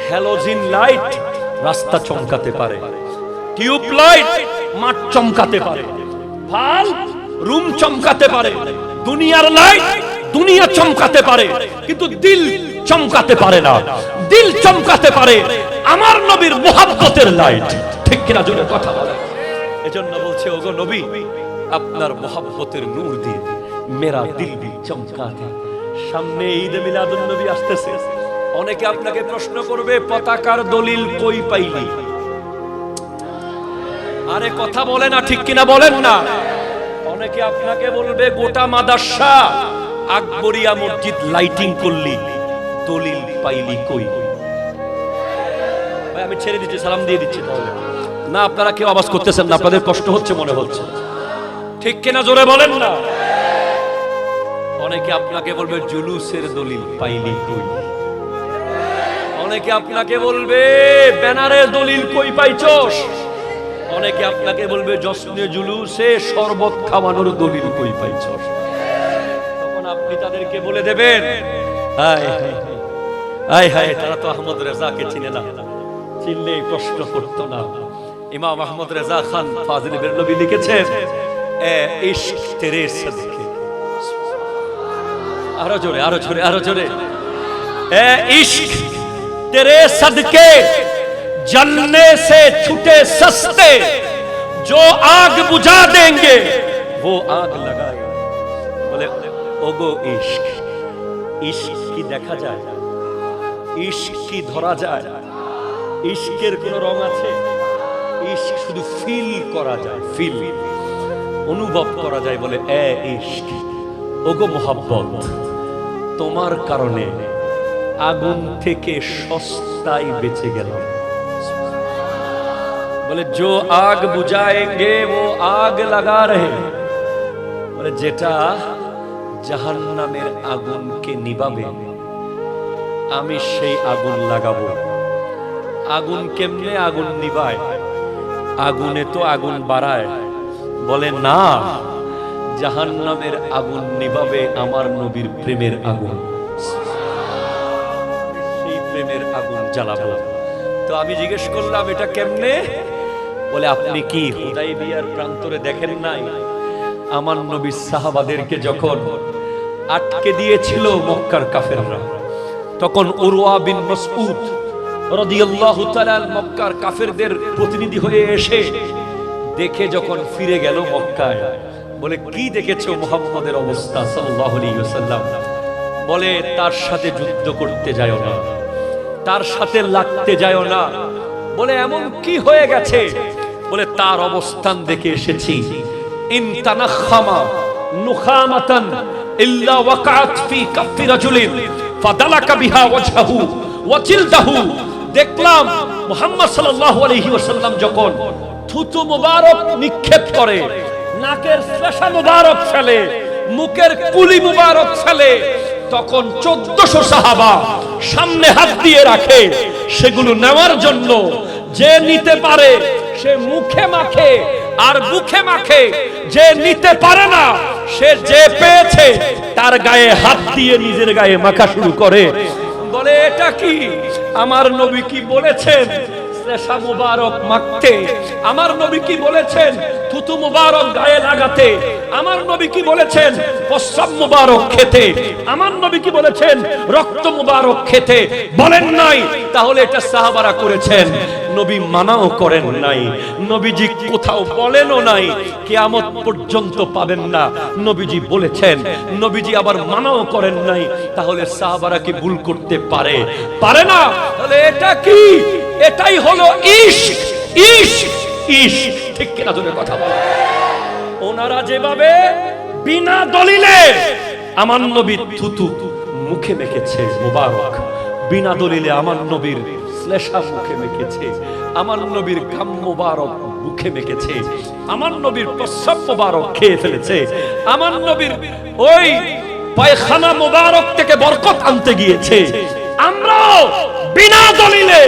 হ্যালোজিন লাইট রাস্তা চমকাতে পারে, টিউব লাইট মাঠ চমকাতে পারে, বাল্ব রুম চমকাতে পারে, দুনিয়ার লাইট দুনিয়া চমকাতে পারে, কিন্তু দিল চমকাতে পারে না। দিল চমকাতে পারে আমার নবীর মুহাব্বতের লাইট। ঠিক কিনা জোরে কথা বলেন। এজন্য বলছে ওগো নবী আপনার মুহাব্বতের নূর দিয়ে মেরা দিল ভি চমকা দে। সামনে ঈদ মিলাদুন নবী আসতেছে, অনেকে আপনাকে প্রশ্ন করবে পতাকার দলিল কই পাইলি? আরে কথা বলে না, ঠিক কিনা বলেন না। অনেকে আপনাকে বলবে গোটা মাদ্রাসা আকবরিয়া মসজিদ লাইটিং করলি, দলিল পাইলি কই? ভাই আমি ছেড়ে দিচ্ছি, সালাম দিয়ে দিচ্ছি। তাহলে না আপনারা কেউ আওয়াজ করতেছেন না, আপনাদের কষ্ট হচ্ছে মনে হচ্ছে, ঠিক কিনা জোরে বলেন না। অনেকে আপনাকে বলবে জুলুসের দলিল পাইলি কই? অনেকে আপনাকে বলবে ব্যানারের দলিল কই পাইছস? অনেকে আপনাকে বলবে জশ্নে জুলুসে শরবত খাওয়ানোর দলিল কই পাইছস? তখন আপনি তাদেরকে বলে দেবেন হায় হায় হায়, তারা তো আহমদ রেজাকে চিনে না, চিনলে প্রশ্ন করতো না। ইমাম আহমদ রেজা খান ফাজিল বেরলভী লিখেছেন এ ইশক তেরে সদকে। আরো জোরে, আরো জোরে, আরো জোরে। এ ইশক तेरे सदके जलने से छूटे सस्ते, जो आग बुझा देंगे वो आग लगाएगा। बोले ओगो इश्क, इश्क की देखा जाए, इश्क की धरा যায়, ইশকের কোন রং আছে? ইশক শুধু ফিল করা যায়, ফিল অনুভব করা যায়। বলে এ ইশক, ওগো মোহাব্বত, তোমার কারণে আগুন থেকে সস্তায় বেঁচে গেলাম। বলে जो आग बुझाएंगे वो आग लगा रहे। বলে যেটা জাহান্নামের আগুনকে নিভাবে, আমি সেই আগুন লাগাবো। আগুন কেমনে আগুন নিভায়? আগুনে তো আগুন বাড়ায়। বলে না, জাহান্নামের আগুন নিভাবে আমার নবীর প্রেমের আগুন, সেই প্রেমের আগুন জ্বালাবো। তো আমি জিজ্ঞেস করলাম এটা কেমনে? বলে আপনি কি হুদাইবিয়ার প্রান্তরে দেখেন নাই? আমার নবীর সাহাবাদেরকে যখন আটকে দিয়েছিল মক্কার কাফেররা, তখন উরওয়া বিন মাসউদ রাদিয়াল্লাহু তাআলা মক্কার কাফেরদের প্রতিনিধি হয়ে এসে দেখে যখন ফিরে গেল মক্কায়, বলে কি দেখেছো মুহাম্মদের অবস্থা সাল্লাল্লাহু আলাইহি ওয়াসাল্লাম? বলে তার সাথে যুদ্ধ করতে যাও না, তার সাথে লাগতে যাও না। বলে এমন কি হয়ে গেছে? বলে তার অবস্থান দেখে এসেছি। ইন তানাখামা নুখামাতান ইল্লা ওয়াকাত ফি কাফি রাজুলিন ফাদালাকা বিহা ওয়াজহু ওয়া জিলদাহু। দেখলাম মুহাম্মদ সাল্লাল্লাহু আলাইহি ওয়াসাল্লাম যখন থুতু মুবারক নিক্ষেপ করে, নাকের শ্লেষা মুবারক ফেলে, মুখের কুলি মুবারক ফেলে, তখন 1400 সাহাবা সামনে হাত দিয়ে রাখে সেগুলো নেওয়ার জন্য। যে নিতে পারে সে মুখে মাখে আর বুকে মাখে, যে নিতে পারে না সে যে পেয়েছে তার গায়ে হাত দিয়ে নিজের গায়ে মাখা শুরু করে। বলে এটা কি? আমার নবী কি বলেছেন শ্লেষা মুবারক মাখতে? আমার নবী কি বলেছেন থুতু মুবারক গায়ে লাগাতে? আমার নবী কি বলেছেন প্রস্রাব মুবারক খেতে? আমার নবী কি বলেছেন রক্ত মুবারক খেতে? বলেন নাই। তাহলে এটা সাহাবারা করেছেন, নবী মানাও করেন নাই, নবীজি কোথাও বলেনও নাই, কিয়ামত পর্যন্ত পাবেন না নবীজি বলেছেন, নবীজি আবার মানাও করেন নাই। তাহলে সাহাবারা কি ভুল করতে পারে? পারে না। তাহলে এটা কি? এটাই হলো ইশক। ইশক ইশক, ঠিক কিনা? জোরে কথা বলো। ওনারা যেভাবে বিনা দলিলে আমার নবীর থুতু মুখে মেখেছে মুবারক, বিনা দলিলে আমার নবীর শ্লেষা মুখে মেখেছে, আমার নবীর ঘাম মুবারক মুখে মেখেছে, আমার নবীর প্রস্রাব মুবারক খেয়ে ফেলেছে, আমার নবীর ওই পায়খানা মুবারক থেকে বরকত আনতে গিয়েছে। আমরাও বিনা দলিলে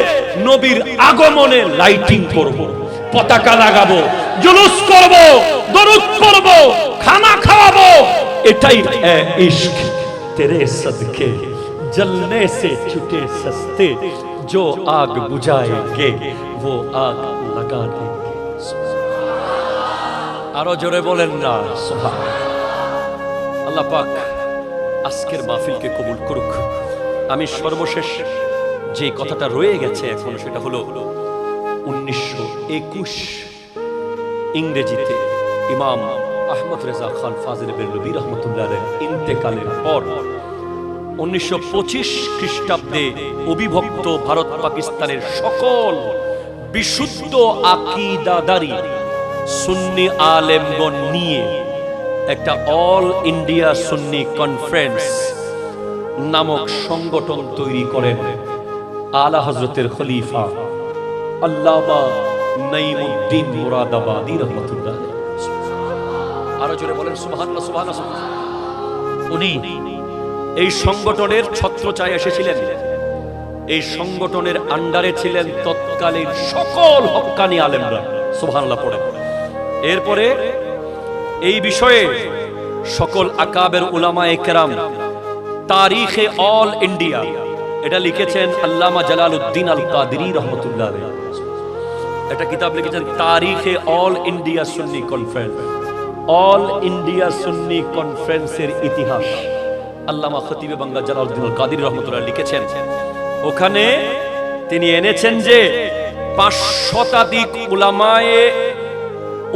নবীর আগমনে লাইটিং করব, পতাকা লাগাবো, জুলুস করব, দরুদ পড়ব, খানা খাওয়াবো। এটাই ইশক। তেরে সদকে जलने से छूटे सस्ते जो आग बुझाएंगे वो आग लगा देंगे। আরো জোরে বলেন না সুবহানাল্লাহ। আল্লাহ পাক আজকের মাহফিলকে কবুল করুক। আমি সর্বশেষ যে কথাটা রয়ে গেছে এখন, সেটা হলো 1921 ইংরেজিতে ইমাম আহমদ রেজা খান ফাজিল বেরলভী রহমতুল্লাহ আলাইহির ইন্তেকালের পর 1925 খ্রিস্টাব্দে অবিভক্ত ভারত পাকিস্তানের সকল বিশুদ্ধ আকীদাদারী সুন্নি আলেমগণ নিয়ে একটা অল ইন্ডিয়া সুন্নি কনফারেন্স নামক সংগঠন তৈরি করেন আলা হযরতের খলিফা আল্লামা নাঈমুদ্দিন মুরাদাবাদী রহমাতুল্লাহ আলাইহি। আরো জোরে বলেন সুবহানাল্লাহ সুবহানাল্লাহ। উনি এই সংগঠনের ছত্রছায়ায় এসেছিলেন। এই সংগঠনের আন্ডারে ছিলেন তৎকালীন সকল হক্কানি আলেমরা, সুবহানাল্লাহ পড়ে। এরপরে এই বিষয়ে সকল আকাবের উলামায়ে কেরাম তারিখে অল ইন্ডিয়া, এটা লিখেছেন আল্লামা জালালউদ্দিন আল কাদেরী রহমাতুল্লাহ আলাইহি। একটা কিতাব লিখেছেন তারিখে অল ইন্ডিয়া সুন্নি কনফারেন্স। অল ইন্ডিয়া সুন্নি কনফারেন্সের ইতিহাস আল্লামা খতিবে বাংলা জালালউদ্দিন আল কাদেরী রহমাতুল্লাহ লিখেছেন। ওখানে তিনি এনেছেন যে 5 শতাধিক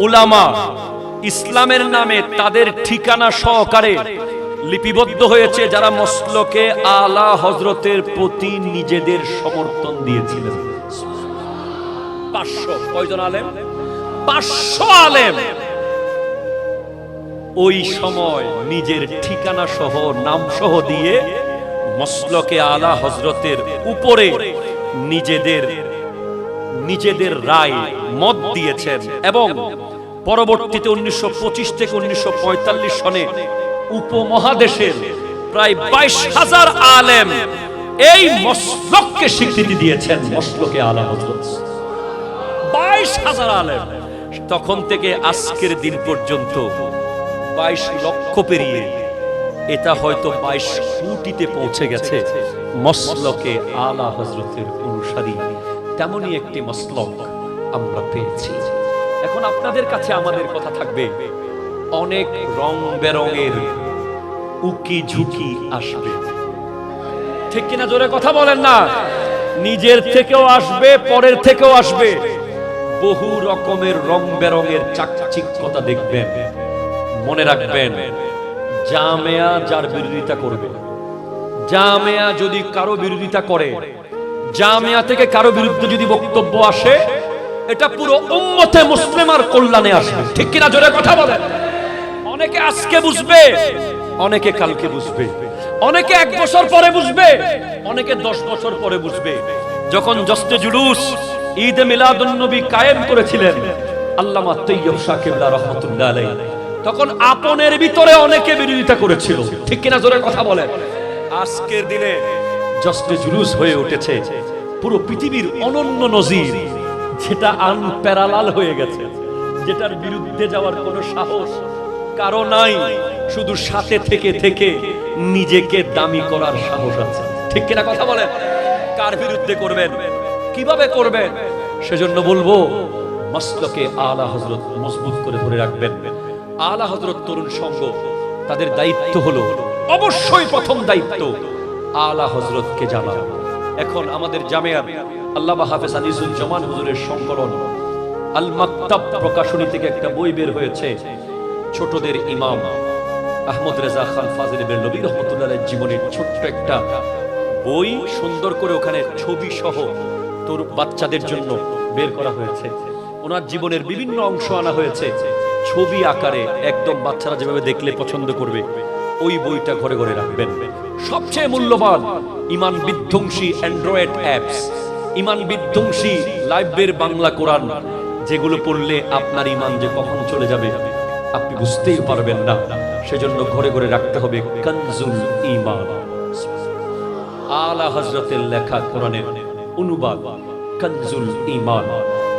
উলামা ইসলামের নামে তাদের ঠিকানা সহকারে লিপিবদ্ধ হয়েছে, যারা মসলকে আলা হযরতের প্রতি নিজেদের সমর্থন দিয়েছিলেন। 500 কয়জন আলেম? 500 আলেম ওই সময় নিজের ঠিকানা সহ নাম সহ দিয়ে মসলকে আলা হযরতের উপরে নিজেদের রায় মত দিয়েছেন। এবং পরবর্তীতে 1925 থেকে 1945 সনে উপমহাদেশের প্রায় 22,000 আলেম এই মসলককে স্বীকৃতি দিয়েছেন, মসলকে আলা হযরত। 22,000 আলেম। তখন থেকে আজকের দিন পর্যন্ত 22 লক্ষ পেরিয়ে এটা হয়তো 22 কোটিতে পৌঁছে গেছে মসলকে আলা হযরতের অনুসারী। তেমনই একটি মসলক আমরা পেয়েছি। এখন আপনাদের কাছে আমাদের কথা থাকবে, অনেক রং বেরঙের উকি ঝুঁকি আসবে, ঠিক কিনা? জোরে কথা বলেন না। নিজের থেকেও আসবে, পরের থেকেও আসবে। বহু রকমের রং বেরঙের চাকচিক্যতা দেখবেন। মনে রাখবেন, জামেয়া যার বিরোধিতা করবে, জামেয়া যদি কারো বিরোধিতা করে, জামেয়া থেকে কারো বিরুদ্ধে যদি বক্তব্য আসে, এটা পুরো উম্মতে মুসলিমার কল্যাণে আসবে, ঠিক কিনা? জোরে কথা বলেন। অনেকে আজকে বুঝবে, অনেকে কালকে বুঝবে, অনেকে 1 বছর পরে বুঝবে, অনেকে 10 বছর পরে বুঝবে। যখন জশ্নে জুলুস ঈদে মিলাদুন নবী কায়েম করেছিলেন আল্লামা তৈয়ব শাহ কিবলা রাহমাতুল্লাহ আলাইহি, তখন আপনের ভিতরে অনেকে বিরোধিতা করেছিল, ঠিক কিনা? জোরে কথা বলেন। আজকের দিনে জশ্নে জুলুস হয়ে উঠেছে পুরো পৃথিবীর অনন্য নজির, যেটা আনপ্যারালাল হয়ে গেছে, যেটার বিরুদ্ধে যাওয়ার কোনো সাহস কারো নাই, শুধু সাথে থেকে থেকে নিজেকে দামি করার সাহস আছে, ঠিক কিনা? কথা বলেন। কার বিরুদ্ধে করবেন, কিভাবে করবেন? সেজন্য বলবো, মসলকে আলা হযরত মজবুত করে ধরে রাখবেন। আলা হযরত তরুণ সংঘ, তাদের দায়িত্ব হলো, অবশ্যই প্রথম দায়িত্ব আলা হযরতকে জানা। এখন আমাদের জামিয়ার আল্লামা হাফেজ আনিসুল জামান হুজুরের সংকলন আল মাকতাব প্রকাশনী থেকে একটা বই বের হয়েছে, ছোটদের ইমাম আহমদ রেজা খান ফাজিল বেরলভী রাহমাতুল্লাহ আলাইহির জীবনের ছোট্ট একটা বই, সুন্দর করে ওখানে ছবি সহ তোর বাচ্চাদের জন্য বের করা হয়েছে। ওনার জীবনের বিভিন্ন অংশ আনা হয়েছে ছবি আকারে, একদম বাচ্চারা যেভাবে দেখলে পছন্দ করবে, ওই বইটা ঘরে ঘরে রাখবেন। সবচেয়ে মূল্যবান ইমান বিধ্বংসী অ্যান্ড্রয়েড অ্যাপস, ইমান বিধ্বংসী লাইব্রেরির বাংলা কোরআন, যেগুলো পড়লে আপনার ইমান যে কখন চলে যাবে আপনি বুঝতেই পারবেন না। সেজন্য ঘরে ঘরে রাখতে হবে কানজুল ঈমান, আলা হযরতের লেখা কোরআনের অনুবাদ কানজুল ঈমান।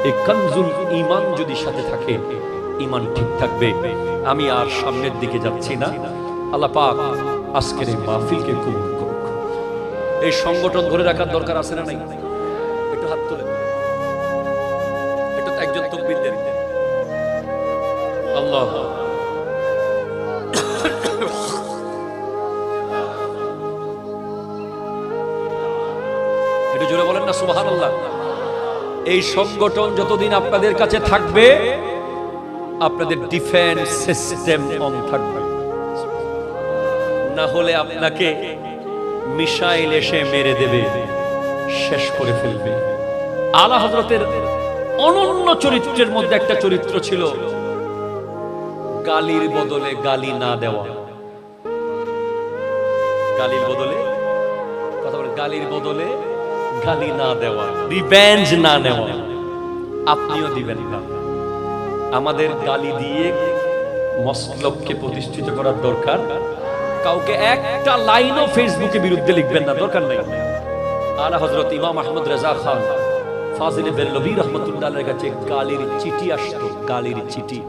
এই কানজুল ঈমান যদি সাথে থাকে, ঈমান ঠিক থাকবে। আমি আর সামনের দিকে যাচ্ছি না, আল্লাহ পাক আজকের এই মাহফিলকে কবুল করুক। এই সংগঠন ধরে রাখার দরকার আছে না নাই? একটু হাত তুলেন, একটু একজন তাকবীর দেন। আল্লাহ, একটু জোরে বলেন না সুবহানাল্লাহ। এই সংগঠন যতদিন আপনাদের কাছে থাকবে, আপনাদের ডিফেন্স সিস্টেম অন থাকবে, না হলে আপনাকে মিসাইল এসে মেরে দেবে, শেষ করে ফেলবে। আলা হযরতের অনন্য চরিত্রের মধ্যে একটা চরিত্র ছিল গালির বদলে গালি না দেওয়া। গালির বদলে, কথা বলে, গালির বদলে গালি না দেওয়া, রিভেঞ্জ না নেওয়া। আপনিও দিবেন না। আমাদের গালি দিয়ে মসলককে প্রতিষ্ঠিত করার দরকার। কাউকে একটা লাইনও ফেসবুকে বিরুদ্ধে লিখবেন না, দরকার নেই। আলা হযরত ইমাম আহমদ রেজা খান ফাজিল বেরলভী রাহমাতুল্লাহ আলাইহির কাছে গালির চিঠি আসতো, গালির চিঠি।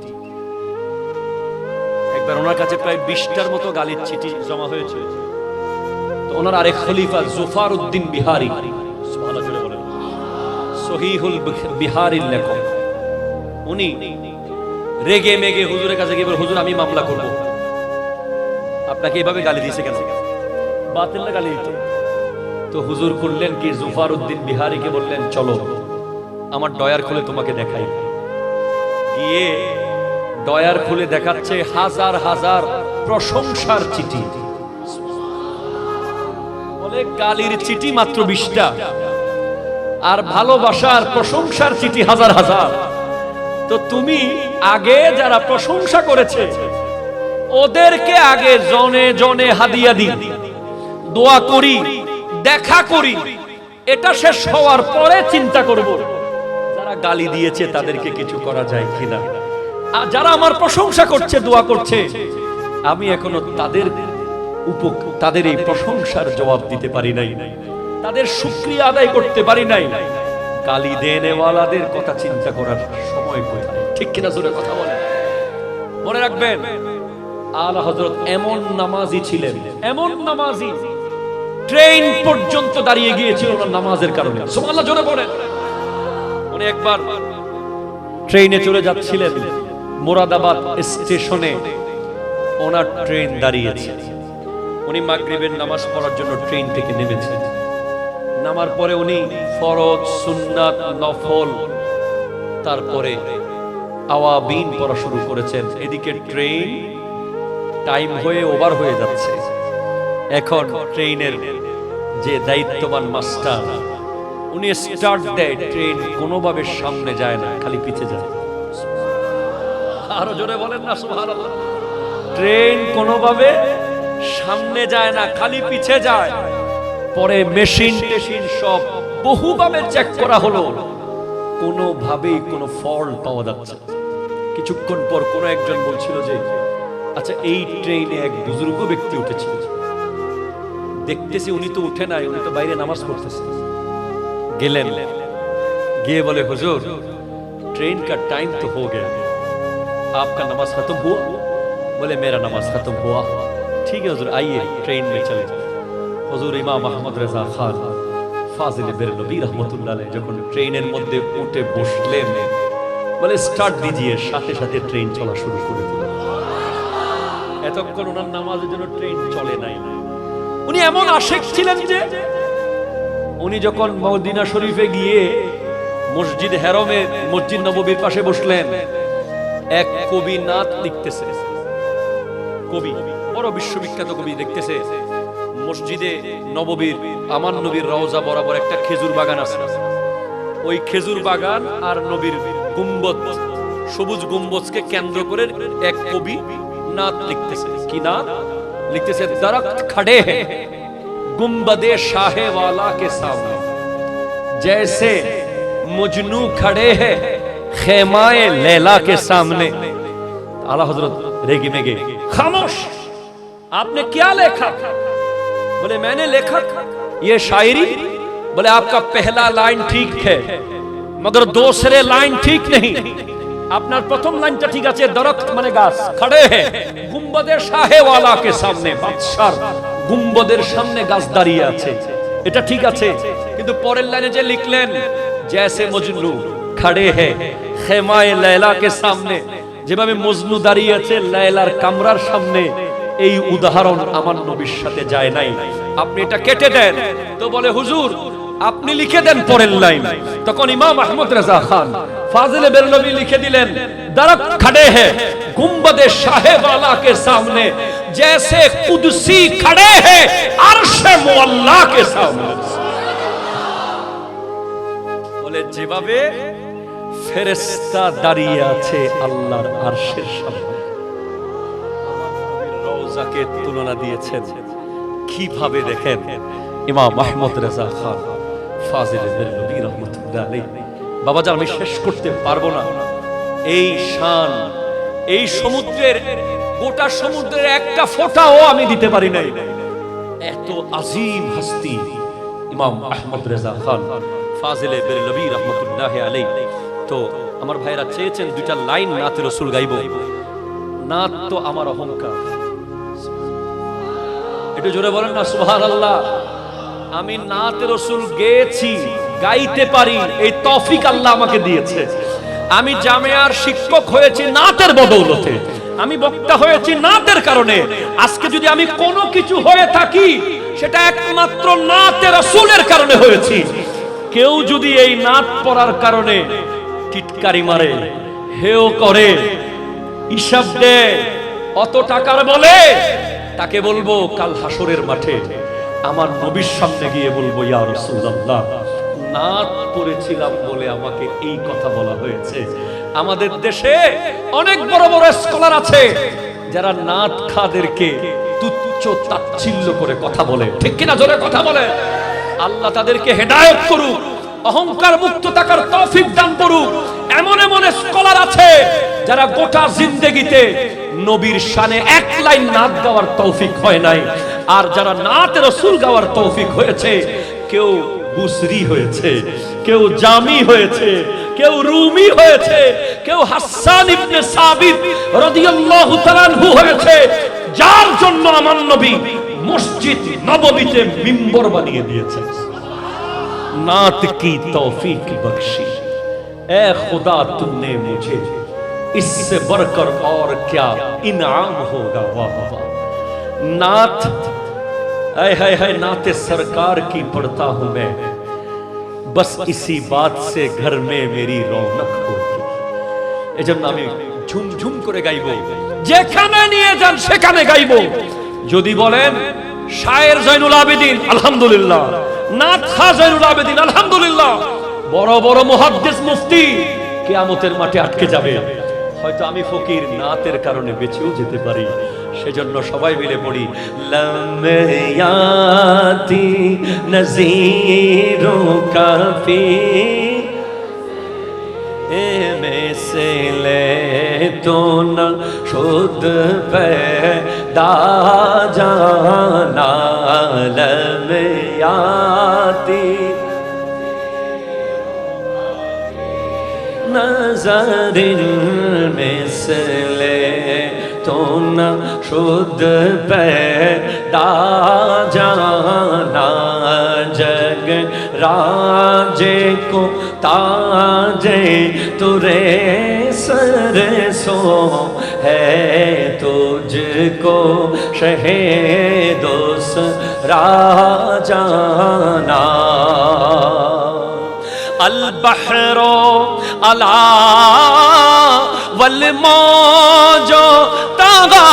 একবার ওনার কাছে প্রায় 20টার মতো গালির চিঠি জমা হয়েছে। তো ওনার আরেক খলিফা জুফার উদ্দিন বিহারী, সুবহানাল্লাহ জোরে বলেন, সহিহুল বিহারীর লেখক, উনি রেগে মেগে হুজুরের কাছে গিয়ে বলে, হুজুর আমি মামলা করব, আপনাকে এভাবে গালি দিয়েছে কেন? বাতিল গালি দিত। তো হুজুর করলেন কি, জুফার উদ্দিন বিহারীকে বললেন, চলো আমার ডয়ার খুলে তোমাকে দেখাই। গিয়ে ডয়ার খুলে দেখাচ্ছে হাজার হাজার প্রশংসার চিঠি। বলে গালির চিঠি মাত্র 20টা, আর ভালোবাসার প্রশংসার চিঠি হাজার হাজার। তো তুমি আগে যারা প্রশংসা করেছে ওদেরকে আগে জনে জনে হাদিয়া দিই, দোয়া করি, দেখা করি, এটা শেষ হওয়ার পরে চিন্তা করব যারা গালি দিয়েছে তাদেরকে কিছু করা যায় কিনা। আর যারা আমার প্রশংসা করছে, দোয়া করছে, আমি এখনো তাদের এই প্রশংসার জবাব দিতে পারি নাই, তাদের শুকরিয়া আদায় করতে পারি নাই। গালি দেনেওয়ালাদের কথা চিন্তা করার সময় কোথায়? ঠিক কিনা জোরে কথা বলেন। মনে রাখবেন, আলা হযরত এমন নামাজি ছিলেন, এমন নামাজি, ট্রেন পর্যন্ত দাঁড়িয়ে গিয়েছিল ওনার নামাজের কারণে। সুবহানাল্লাহ জোরে বলেন। উনি একবার ট্রেনে চলে যাচ্ছিলেন, মুরাদাবাদ স্টেশনে ওনার ট্রেন দাঁড়িয়েছে। উনি মাগরিবের নামাজ পড়ার জন্য ট্রেন থেকে নেমেছেন। নামার পরে উনি ফরজ, সুন্নাত, নফল, তারপরে আওয়াবিন পড়া শুরু করেছেন। এদিকে ট্রেন টাইম হয়ে ওভার হয়ে যাচ্ছে। এখন ট্রেনের যে দায়িত্ববান মাস্টার, উনি স্টার্ট দেয়, ট্রেন কোনোভাবে সামনে যায় না, খালি পিছে যায়। আরো জোরে বলেন না সুবহানাল্লাহ। ট্রেন কোনোভাবে সামনে যায় না, খালি পিছে যায়। পরে মেশিন টেশিন সব বহুভাবে চেক করা হলো, কোনোভাবেই কোনো ফল্ট পাওয়া যাচ্ছে। কিছুক্ষণ পর কোনো একজন বলছিল যে আচ্ছা, এই ট্রেনে এক বুজুর্গ ব্যক্তি উঠেছিল, দেখতেছি উনি তো উঠে নাই, উনি তো বাইরে নামাজ পড়তেছে। গেলেন, গিয়ে বলে হুজুর, ट्रेन का टाइम तो हो गया, आपका नमाज खत्म हुआ? बोले मेरा नमाज खत्म हुआ। ठीक है हुजूर, आइए ट्रेन में चले। हुजूर इमाम अहमद रजा खान फाजिल बेरलवी रहमतुल्लाह अलैह যখন ট্রেনের মধ্যে উঠে বসলেন, বলে স্টার্ট দিজিয়ে, সাথে সাথে ট্রেন চলা শুরু করে দিল। এতক্ষণ ওনার নামাজের জন্য ট্রেন চলে নাই। উনি এমন আশিক ছিলেন যে উনি যখন মদিনা শরীফে গিয়ে মসজিদ হেরমে, মসজিদ নববীর পাশে বসলেন, এক কবি নাত লিখতেছে। কবি, বড় বিশ্ববিখ্যাত কবি, দেখতেছে মসজিদে নববীর, আমার নবীর রওজা বরাবর একটা খেজুর বাগান আছে। ওই খেজুর বাগান আর নবীর গুম্বদ, সবুজ গুম্বদকে কেন্দ্র করে এক কবি नात लिखते। की नात लिखते? दरख्त खड़े हैं गुंबदे शाहे वाला के सामने, जैसे मजनू खड़े हैं खेमाए लैला के सामने। आला हजरत रेगी में गए, खामोश, आपने क्या लिखा? बोले मैंने लिखा ये शायरी। बोले आपका पहला लाइन ठीक है, मगर दूसरे लाइन ठीक नहीं। আপনার প্রথম লাইনটা ঠিক আছে, দরख्त মানে গাছ, खड़े हैं गुंबदे शाहे वाला के सामने, বাদশার গুম্বদের সামনে গাছ দাঁড়িয়ে আছে, এটা ঠিক আছে। কিন্তু পরের লাইনে যে লিখলেন जैसे मजनू खड़े हैं खेमाए लैला के सामने, যেভাবে মজনু দাঁড়িয়ে আছে লায়লার কামরার সামনে, এই উদাহরণ আমার নবীর সাথে যায় নাই, আপনি এটা কেটে দেন। তো বলে হুজুর আপনি লিখে দেন পরের লাইন। তখন ইমাম আহমদ রেজা খান फाजिल बेरलवी लिखे दिलेन, दरख्त खड़े हैं गुंबदे शाहे वाला के सामने, जैसे कुदसी खड़े हैं अर्शे मुअल्ला के सामने। बोले যেভাবে ফেরেশতা দাঁড়িয়ে আছে আল্লাহর আরশের সামনে, রওজাকে তুলনা দিয়েছেন কিভাবে দেখেন ইমাম আহমদ রেজা খান ফাজিল বেরলভী রাহমাতুল্লাহ আলাইহি। বাবা জান, আমি শেষ করতে পারবো না। এই শান, এই সমুদ্রের, গোটা সমুদ্রের একটা ফোঁটাও আমি দিতে পারি নাই। এত আজিম হস্তি ইমাম আহমদ রেজা খান ফাজিল বেরলভী রাহমাতুল্লাহ আলাইহি। তো আমার ভাইরা চেয়েছেন দুইটা লাইন নাতে রাসূল গাইবো। নাত তো আমার অহংকার, একটু জোরে বলেন না সুবহানাল্লাহ। আমি নাতে রাসূল গেয়েছি, গাইতে পারি, এই তৌফিক আল্লাহ আমাকে দিয়েছে। আমি জামিয়ার শিক্ষক হয়েছি নাতের বদৌলতে, আমি বক্তা হয়েছি নাতের কারণে। আজকে যদি আমি কোনো কিছু হয়ে থাকি, সেটা একমাত্র নাতে রাসূলের কারণে হয়েছি। কেউ যদি এই নাত পড়ার কারণে টিটকারি মারে, হেও করে, হিসাব দেয়, অত টাকার বলে, তাকে বলবো কাল হাসরের মাঠে আমার নবীর সামনে গিয়ে বলবো ইয়া রাসূলুল্লাহ, নাত পড়েছিলাম বলে আমাকে এই কথা বলা হয়েছে। আমাদের দেশে অনেক বড় বড় স্কলার আছে যারা নাত খাদেরকে তুচ্ছ তাচ্ছিল্য করে কথা বলে, ঠিক কিনা জোরে কথা বলে। আল্লাহ তাদেরকে হেদায়েত করুক, অহংকার মুক্ত থাকার তৌফিক দান করুক। এমন এমন স্কলার আছে যারা গোটা জিন্দেগিতে নবীর শানে এক লাইন নাত গাওয়ার তৌফিক হয় নাই, আর যারা নাতে রাসূল গাওয়ার তৌফিক হয়েছে, কেউ বুসরি হয়েছে, কেউ জামি হয়েছে, কেউ রুমি হয়েছে, কেউ হাসান ইবনে সাবিত রাদিয়াল্লাহু তাআলা আনহু হয়েছে, যার জন্য আমার নবী মসজিদ নববীতে মিম্বর বানিয়ে দিয়েছেন। नात की तौफीक बख्शी ए खुदा तुमने मुझे, इससे बढ़कर और क्या इनाम होगा। वाह वाह। नात है नाते सरकार की पढ़ता हूं मैं, बस इसी बात से घर में मेरी रौनक होगी। এজন্য আমি ঝুমঝুম করে গাইবো, যেখানে নিয়ে যান সেখানে গাইবো। যদি বলেন শায়ের জয়নুল আবেদিন, আলহামদুলিল্লাহ। নাত খা জয়নুল আবেদিন, আলহামদুলিল্লাহ। বড় বড় মুহাদ্দিস মুফতি কিয়ামতের মাঠে আটকে যাবে। হয়তো আমি ফকির, নাতের কারণে বেঁচেও যেতে পারি। সেজন্য সবাই মিলে পড়ি, লামিয়াতি নজিরু কাফি এ মেসলে তো না শুদ পেদা জানা, লামিয়াতি नज़रिल मिसले तो न शुद्ध पैदा जाना, जग राजे को ताजे तुरे सर सो है, तुझको शहीदोस राजाना। अल बहरो अला वल मौजो तगा,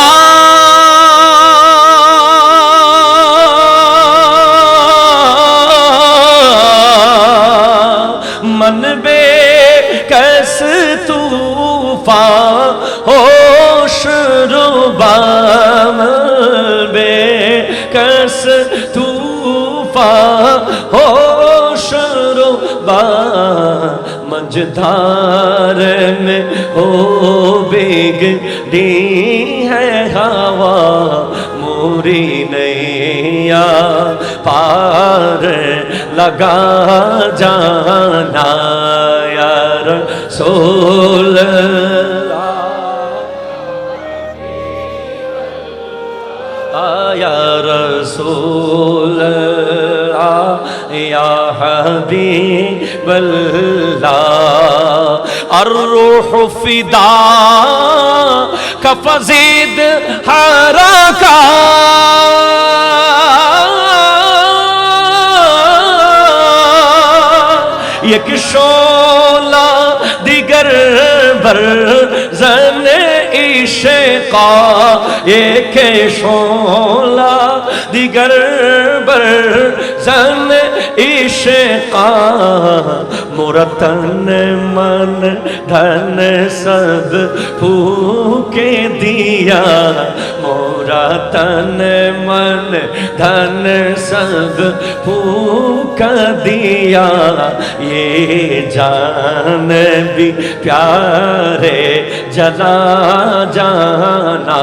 मन बे कैस तूफा होश रुबा, बे कैस तूफा होश रुबा, मझधार में हो बिगड़ी है हवा, मोरी नैया पार लगा जाना, या रसूल या रसूल या हबीब अल्लाह। अर्रूह फिदा का फजीद हरका, एक शोला दिगर बर जन इश्क़ा, एक शोला दिगर बर जन इश्क़ा, मोरा तन मन धन सब फूके दिया, मोरा तन मन धन सब फूक दिया, ये जान भी प्यारे जला जाना,